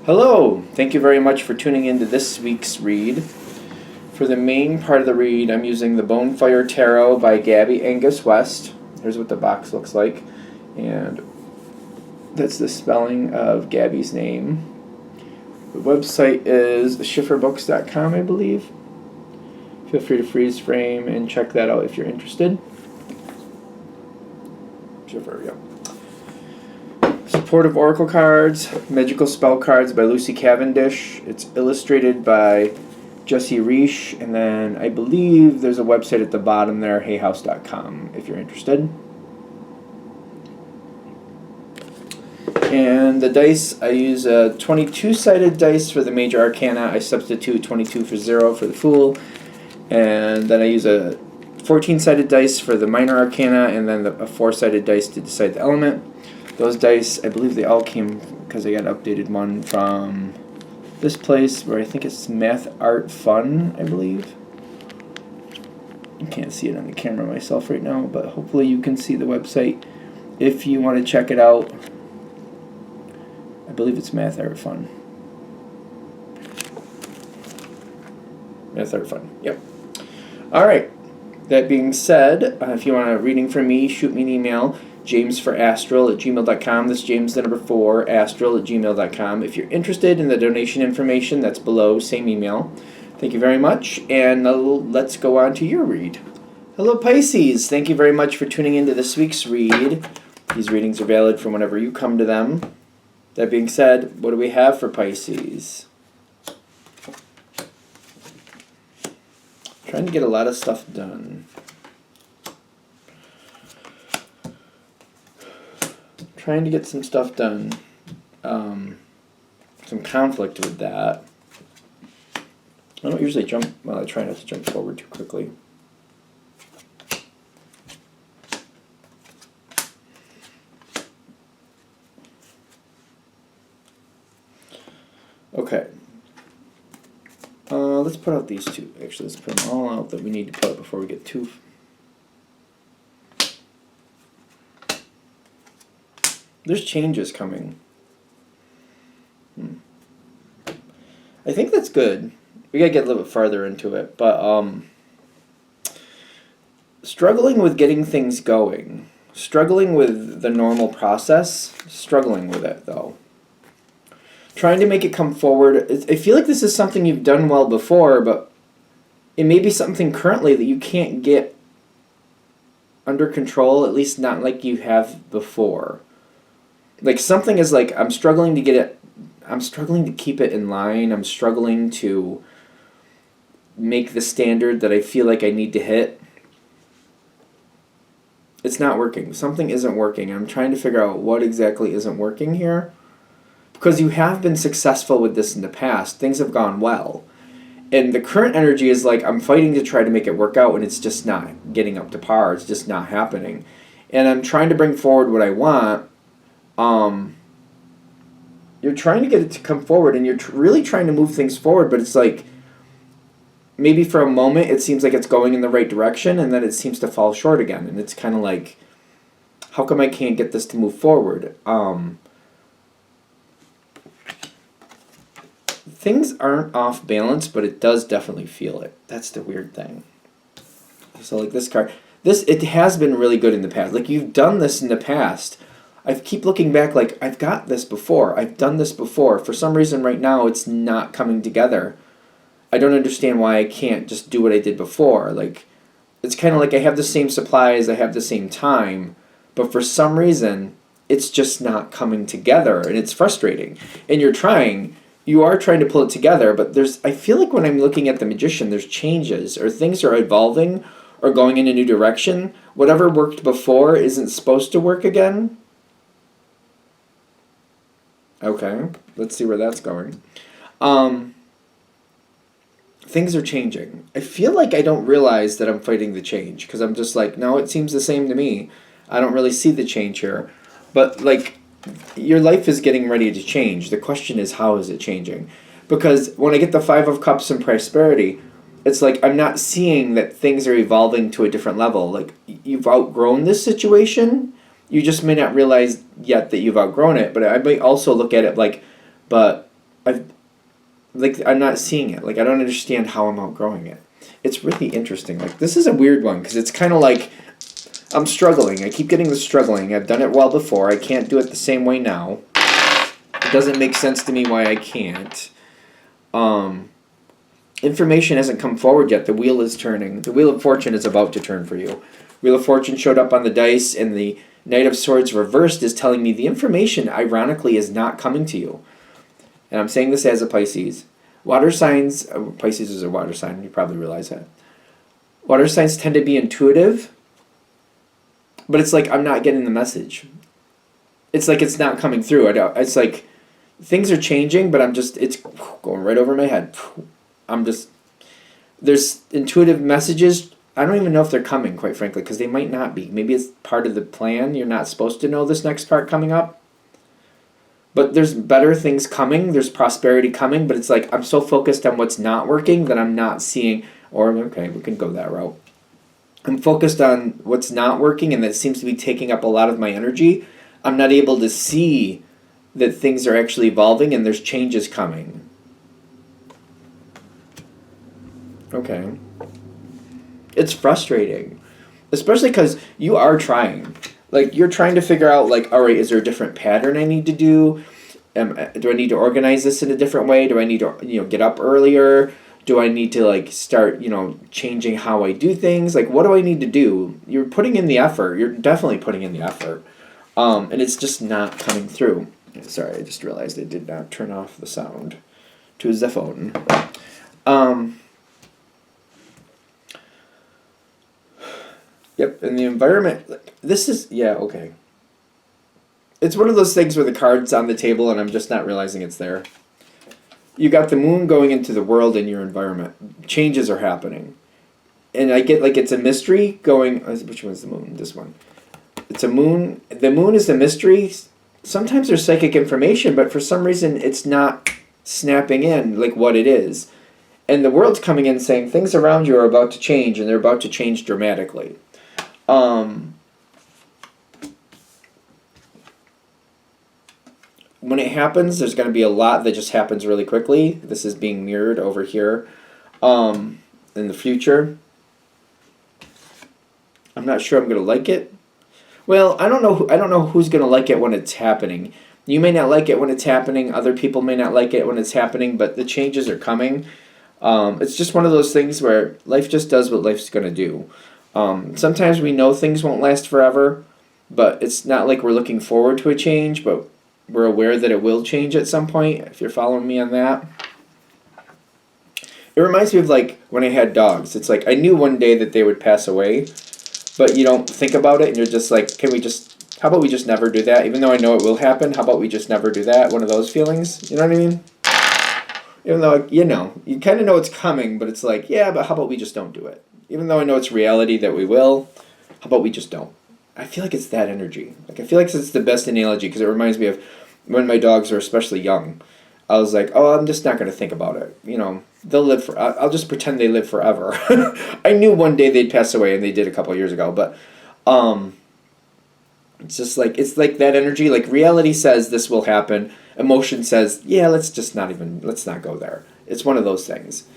Hello! Thank you very much for tuning into this week's read. For the main part of the read, I'm using the Bonefire Tarot by Gabby Angus West. Here's what the box looks like. And that's the spelling of Gabby's name. The website is schifferbooks.com, I believe. Feel free to freeze frame and check that out if you're interested. Schiffer, yep. Supportive Oracle Cards, Magical Spell Cards by Lucy Cavendish. It's illustrated by Jesse Reish, and then I believe there's a website at the bottom there, hayhouse.com, if you're interested. And the dice, I use a 22-sided dice for the Major Arcana. I substitute 22 for 0 for the Fool. And then I use a 14-sided dice for the Minor Arcana, and then a 4-sided dice to decide the element. Those dice, I believe they all came because I got an updated one from this place where I think it's Math Art Fun, I believe. I can't see it on the camera myself right now, but hopefully you can see the website if you want to check it out. I believe it's Math Art Fun. Math Art Fun, yep. Alright, that being said, if you want a reading from me, shoot me an email. jamesforastral@gmail.com. That's James the number 4, astral@gmail.com. If you're interested in the donation information, that's below, same email. Thank you very much, and let's go on to your read. Hello Pisces, thank you very much for tuning into this week's read. These readings are valid from whenever you come to them. That being said, what do we have for Pisces? Trying to get a lot of stuff done. Trying to get some stuff done. Some conflict with that. I don't usually jump, well, I try not to jump forward too quickly. Okay. Let's put out these two. Actually, let's put them all out that we need to put out before we get too... There's changes coming. I think that's good. We gotta get a little bit farther into it, but struggling with getting things going. Struggling with the normal process. Struggling with it, though. Trying to make it come forward. I feel like this is something you've done well before, but it may be something currently that you can't get under control, at least not like you have before. Like something is like, I'm struggling to get it, I'm struggling to keep it in line, I'm struggling to make the standard that I feel like I need to hit. It's not working. Something isn't working. I'm trying to figure out what exactly isn't working here. Because you have been successful with this in the past. Things have gone well. And the current energy is like, I'm fighting to try to make it work out, and it's just not getting up to par. It's just not happening. And I'm trying to bring forward what I want. You're trying to get it to come forward, and you're really trying to move things forward, but it's like, maybe for a moment it seems like it's going in the right direction, and then it seems to fall short again. And it's kind of like, how come I can't get this to move forward? Things aren't off balance, but it does definitely feel it. That's the weird thing. So like this card, it has been really good in the past. Like you've done this in the past. I keep looking back like I've got this before. I've done this before. For some reason right now it's not coming together. I don't understand why I can't just do what I did before. Like it's kind of like I have the same supplies, I have the same time, but for some reason it's just not coming together, and it's frustrating. And you are trying to pull it together, but I feel like when I'm looking at the Magician, there's changes, or things are evolving, or going in a new direction. Whatever worked before isn't supposed to work again. Okay, let's see where that's going. Things are changing. I feel like I don't realize that I'm fighting the change, because I'm just like, no, it seems the same to me. I don't really see the change here. But, like, your life is getting ready to change. The question is, how is it changing? Because when I get the 5 of Cups and prosperity, it's like I'm not seeing that things are evolving to a different level. Like, you've outgrown this situation. You just may not realize yet that you've outgrown it. But I might also look at it like, but I'm not seeing it. Like, I don't understand how I'm outgrowing it. It's really interesting. Like, this is a weird one because it's kind of like I'm struggling. I keep getting the struggling. I've done it well before. I can't do it the same way now. It doesn't make sense to me why I can't. Information hasn't come forward yet. The wheel is turning. The Wheel of Fortune is about to turn for you. Wheel of Fortune showed up on the dice, and the Knight of Swords reversed is telling me the information, ironically, is not coming to you. And I'm saying this as a Pisces. Water signs, Pisces is a water sign, you probably realize that. Water signs tend to be intuitive, but it's like I'm not getting the message. It's like it's not coming through. It's like things are changing, but it's going right over my head. There's intuitive messages. I don't even know if they're coming, quite frankly, because they might not be. Maybe it's part of the plan. You're not supposed to know this next part coming up. But there's better things coming. There's prosperity coming. But it's like I'm so focused on what's not working that I'm not seeing. Or, okay, we can go that route. I'm focused on what's not working, and that seems to be taking up a lot of my energy. I'm not able to see that things are actually evolving and there's changes coming. Okay. It's frustrating. Especially because you are trying. Like, you're trying to figure out, like, all right, is there a different pattern I need to do? Do I need to organize this in a different way? Do I need to, get up earlier? Do I need to, like, start, changing how I do things? Like, what do I need to do? You're putting in the effort. You're definitely putting in the effort. And it's just not coming through. Sorry, I just realized I did not turn off the sound to the phone. Yep, and the environment, this is, okay. It's one of those things where the card's on the table and I'm just not realizing it's there. You got the moon going into the world and your environment. Changes are happening. And I get like it's a mystery going, which one's the moon? This one. It's a moon. The moon is the mystery. Sometimes there's psychic information, but for some reason it's not snapping in like what it is. And the world's coming in saying things around you are about to change, and they're about to change dramatically. When it happens, there's going to be a lot that just happens really quickly. This is being mirrored over here in the future. I'm not sure I'm going to like it. Well, I don't know who's going to like it when it's happening. You may not like it when it's happening. Other people may not like it when it's happening, but the changes are coming. It's just one of those things where life just does what life's going to do. Sometimes we know things won't last forever, but it's not like we're looking forward to a change, but we're aware that it will change at some point, if you're following me on that. It reminds me of like when I had dogs. It's like I knew one day that they would pass away, but you don't think about it and you're just like, how about we just never do that? Even though I know it will happen, how about we just never do that? One of those feelings, you know what I mean? Even though, you kind of know it's coming, but it's like, yeah, but how about we just don't do it? Even though I know it's reality that we will, how about we just don't? I feel like it's that energy. Like, I feel like it's the best analogy because it reminds me of when my dogs were especially young. I was like, oh, I'm just not going to think about it. They'll live I'll just pretend they live forever. I knew one day they'd pass away, and they did a couple years ago, but it's like that energy. Like, reality says this will happen. Emotion says, yeah, let's not go there. It's one of those things.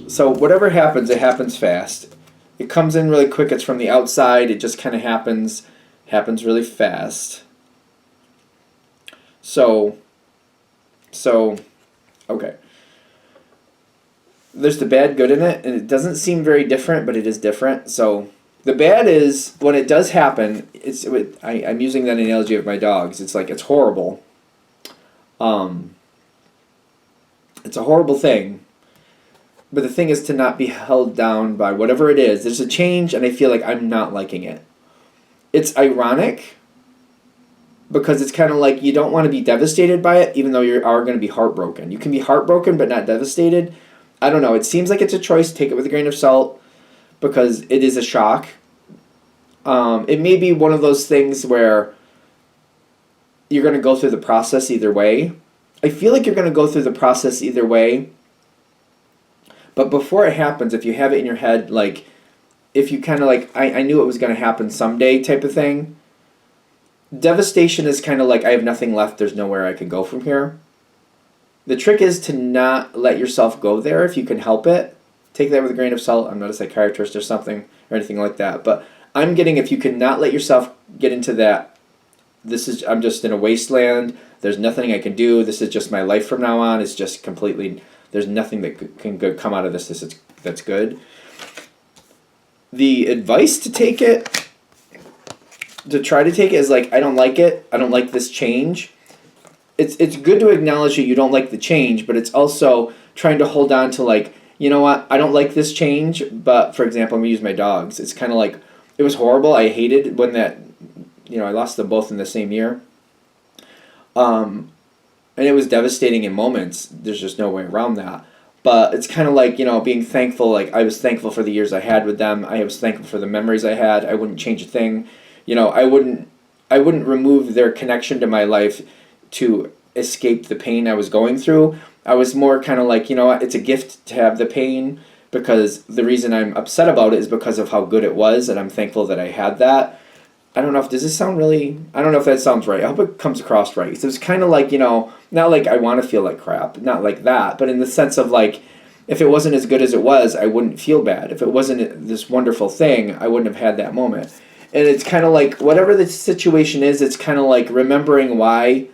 So whatever happens, it happens fast. It comes in really quick. It's from the outside. It just kind of happens really fast. So, okay. There's the bad, good in it, and it doesn't seem very different, but it is different. So the bad is when it does happen. I'm using that analogy of my dogs. It's like it's horrible. It's a horrible thing. But the thing is to not be held down by whatever it is. There's a change, and I feel like I'm not liking it. It's ironic because it's kind of like you don't want to be devastated by it, even though you are going to be heartbroken. You can be heartbroken but not devastated. I don't know. It seems like it's a choice. Take it with a grain of salt because it is a shock. It may be one of those things where you're going to go through the process either way. I feel like you're going to go through the process either way. But before it happens, if you have it in your head, like, if you kind of like, I knew it was going to happen someday type of thing, devastation is kind of like I have nothing left, there's nowhere I can go from here. The trick is to not let yourself go there if you can help it. Take that with a grain of salt. I'm not a psychiatrist or something or anything like that, but I'm getting if you can not let yourself get into that, I'm just in a wasteland, there's nothing I can do, this is just my life from now on, it's just completely, there's nothing that can come out of this that's good. The advice to try to take it is like, I don't like it, I don't like this change. It's good to acknowledge that you don't like the change, but it's also trying to hold on to like, you know what, I don't like this change, but for example, I'm going to use my dogs. It's kind of like, it was horrible. I hated when that, I lost them both in the same year. And it was devastating in moments. There's just no way around that. But it's kind of like, being thankful. Like, I was thankful for the years I had with them. I was thankful for the memories I had. I wouldn't change a thing. I wouldn't remove their connection to my life to escape the pain I was going through. I was more kind of like, it's a gift to have the pain, because the reason I'm upset about it is because of how good it was, and I'm thankful that I had that. I don't know if, does this sound really, I don't know if that sounds right. I hope it comes across right. So it's kind of like, not like I want to feel like crap, not like that, but in the sense of like, if it wasn't as good as it was, I wouldn't feel bad. If it wasn't this wonderful thing, I wouldn't have had that moment. And it's kind of like, whatever the situation is, it's kind of like remembering why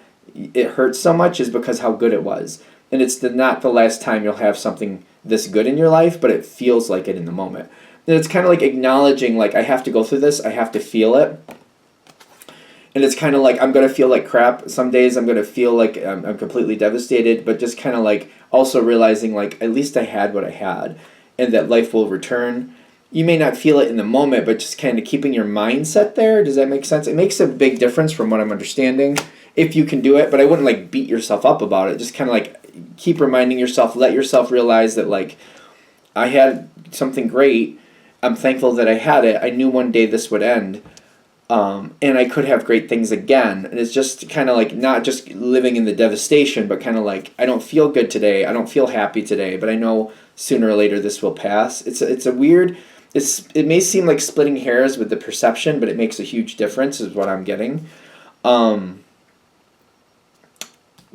it hurts so much is because how good it was. And it's not the last time you'll have something this good in your life, but it feels like it in the moment. And it's kind of like acknowledging, like, I have to go through this, I have to feel it. And it's kind of like, I'm going to feel like crap. Some days I'm going to feel like I'm completely devastated, but just kind of like also realizing, like, at least I had what I had, and that life will return. You may not feel it in the moment, but just kind of keeping your mindset there. Does that make sense? It makes a big difference from what I'm understanding, if you can do it. But I wouldn't, like, beat yourself up about it. Just kind of, like, keep reminding yourself, let yourself realize that, like, I had something great. I'm thankful that I had it. I knew one day this would end. And I could have great things again. And it's just kind of like not just living in the devastation, but kind of like, I don't feel good today. I don't feel happy today, but I know sooner or later this will pass. It's a weird, it may seem like splitting hairs with the perception, but it makes a huge difference is what I'm getting.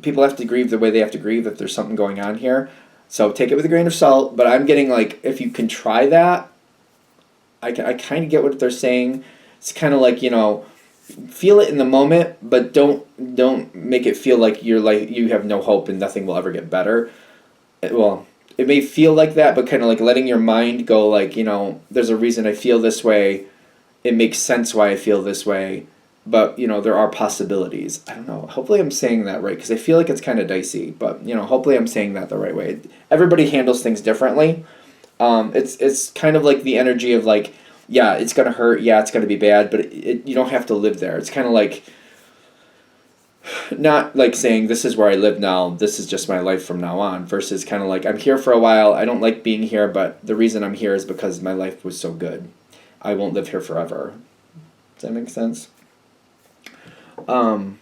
People have to grieve the way they have to grieve if there's something going on here. So take it with a grain of salt, but I'm getting like, if you can try that, I kind of get what they're saying. It's kind of like, feel it in the moment, but don't make it feel like you have no hope and nothing will ever get better. It may feel like that, but kind of like letting your mind go like, there's a reason I feel this way. It makes sense why I feel this way, but, there are possibilities. I don't know. Hopefully I'm saying that right, because I feel like it's kind of dicey, but, hopefully I'm saying that the right way. Everybody handles things differently. It's kind of like the energy of like, yeah, it's going to hurt, yeah, it's going to be bad, but you don't have to live there. It's kind of like, not like saying, this is where I live now, this is just my life from now on, versus kind of like, I'm here for a while, I don't like being here, but the reason I'm here is because my life was so good. I won't live here forever. Does that make sense? I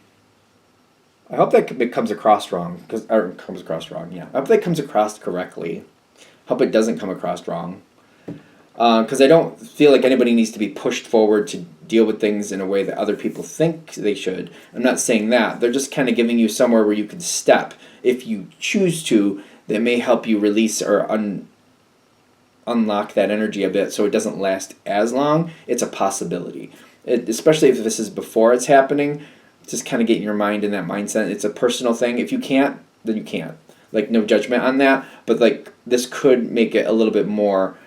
hope that comes across wrong, yeah. I hope that comes across correctly. Hope it doesn't come across wrong. Because I don't feel like anybody needs to be pushed forward to deal with things in a way that other people think they should. I'm not saying that. They're just kind of giving you somewhere where you can step, if you choose to, that may help you release or unlock that energy a bit so it doesn't last as long. It's a possibility. Especially if this is before it's happening, just kind of getting your mind in that mindset. It's a personal thing. If you can't, then you can't. Like, no judgment on that. But, like, this could make it a little bit more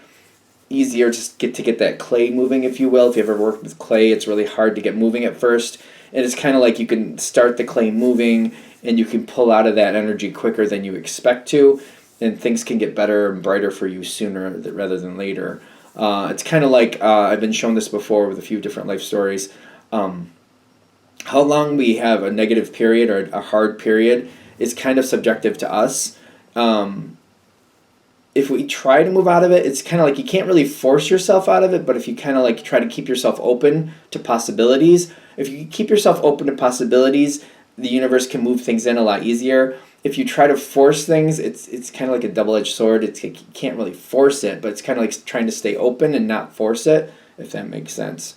easier to get that clay moving, if you will. If you ever worked with clay, it's really hard to get moving at first. And it's kind of like you can start the clay moving and you can pull out of that energy quicker than you expect to. And things can get better and brighter for you sooner rather than later. It's kind of like, I've been shown this before with a few different life stories. How long we have a negative period or a hard period is kind of subjective to us. If we try to move out of it, it's kind of like you can't really force yourself out of it, but if you kind of like try to keep yourself open to possibilities, if you keep yourself open to possibilities, the universe can move things in a lot easier. If you try to force things, it's kind of like a double-edged sword. You can't really force it, but it's kind of like trying to stay open and not force it, if that makes sense.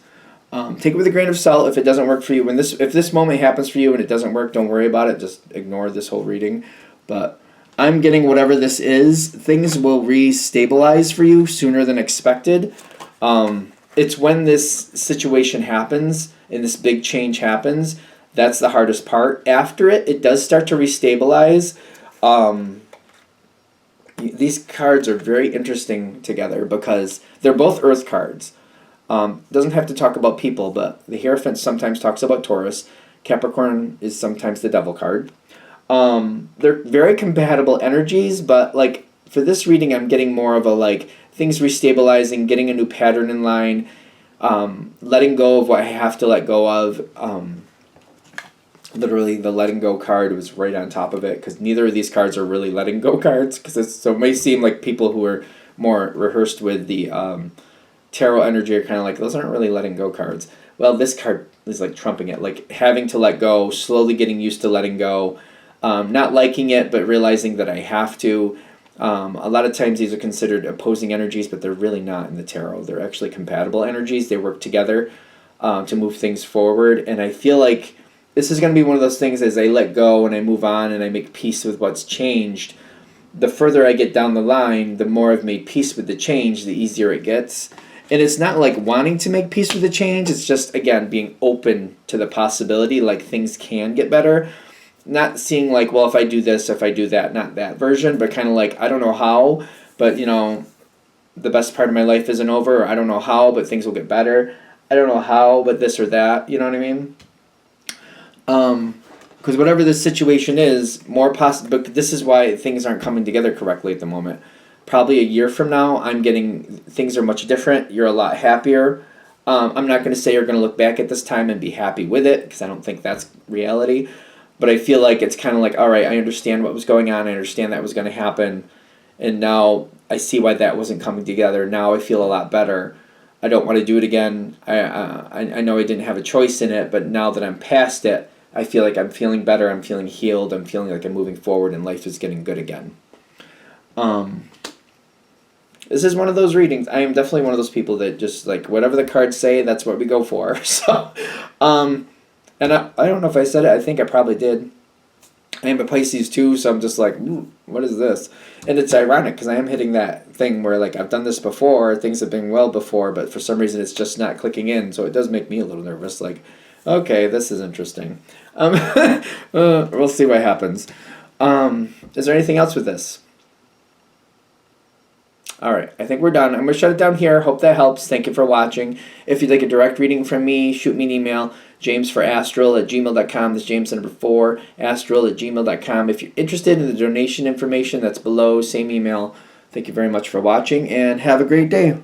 Take it with a grain of salt if it doesn't work for you. If this moment happens for you and it doesn't work, don't worry about it. Just ignore this whole reading. But I'm getting whatever this is. Things will re-stabilize for you sooner than expected. It's when this situation happens and this big change happens, that's the hardest part. After it does start to re-stabilize. These cards are very interesting together because they're both Earth cards. Doesn't have to talk about people, but the Hierophant sometimes talks about Taurus. Capricorn is sometimes the Devil card. They're very compatible energies, but like for this reading, I'm getting more of a like things restabilizing, getting a new pattern in line, letting go of what I have to let go of. Literally, the letting go card was right on top of it because neither of these cards are really letting go cards. So it may seem like people who are more rehearsed with the tarot energy are kind of like, those aren't really letting go cards. Well, this card is like trumping it, like having to let go, slowly getting used to letting go, not liking it, but realizing that I have to. A lot of times these are considered opposing energies, but they're really not in the tarot. They're actually compatible energies. They work together to move things forward. And I feel like this is going to be one of those things as I let go and I move on and I make peace with what's changed. The further I get down the line, the more I've made peace with the change, the easier it gets. And it's not like wanting to make peace with the change. It's just, again, being open to the possibility, like things can get better. Not seeing like, well, if I do this, if I do that, not that version, but kind of like, I don't know how, but, you know, the best part of my life isn't over. Or I don't know how, but things will get better. I don't know how, but this or that. You know what I mean? Because whatever the situation is, more possible. But this is why things aren't coming together correctly at the moment. Probably a year from now, I'm getting things are much different. You're a lot happier. I'm not going to say you're going to look back at this time and be happy with it because I don't think that's reality. But I feel like it's kind of like, all right, I understand what was going on. I understand that was going to happen, and now I see why that wasn't coming together. Now I feel a lot better. I don't want to do it again. I know I didn't have a choice in it, but now that I'm past it, I feel like I'm feeling better. I'm feeling healed. I'm feeling like I'm moving forward, and life is getting good again. This is one of those readings. I am definitely one of those people that just, like, whatever the cards say, that's what we go for. So, and I don't know if I said it. I think I probably did. I am a Pisces too, so I'm just like, what is this? And it's ironic because I am hitting that thing where, like, I've done this before. Things have been well before, but for some reason it's just not clicking in. So it does make me a little nervous. Like, okay, this is interesting. We'll see what happens. Is there anything else with this? All right, I think we're done. I'm going to shut it down here. Hope that helps. Thank you for watching. If you'd like a direct reading from me, shoot me an email, jamesforastral@gmail.com. That's James number 4, astral@gmail.com. If you're interested in the donation information, that's below, same email. Thank you very much for watching, and have a great day.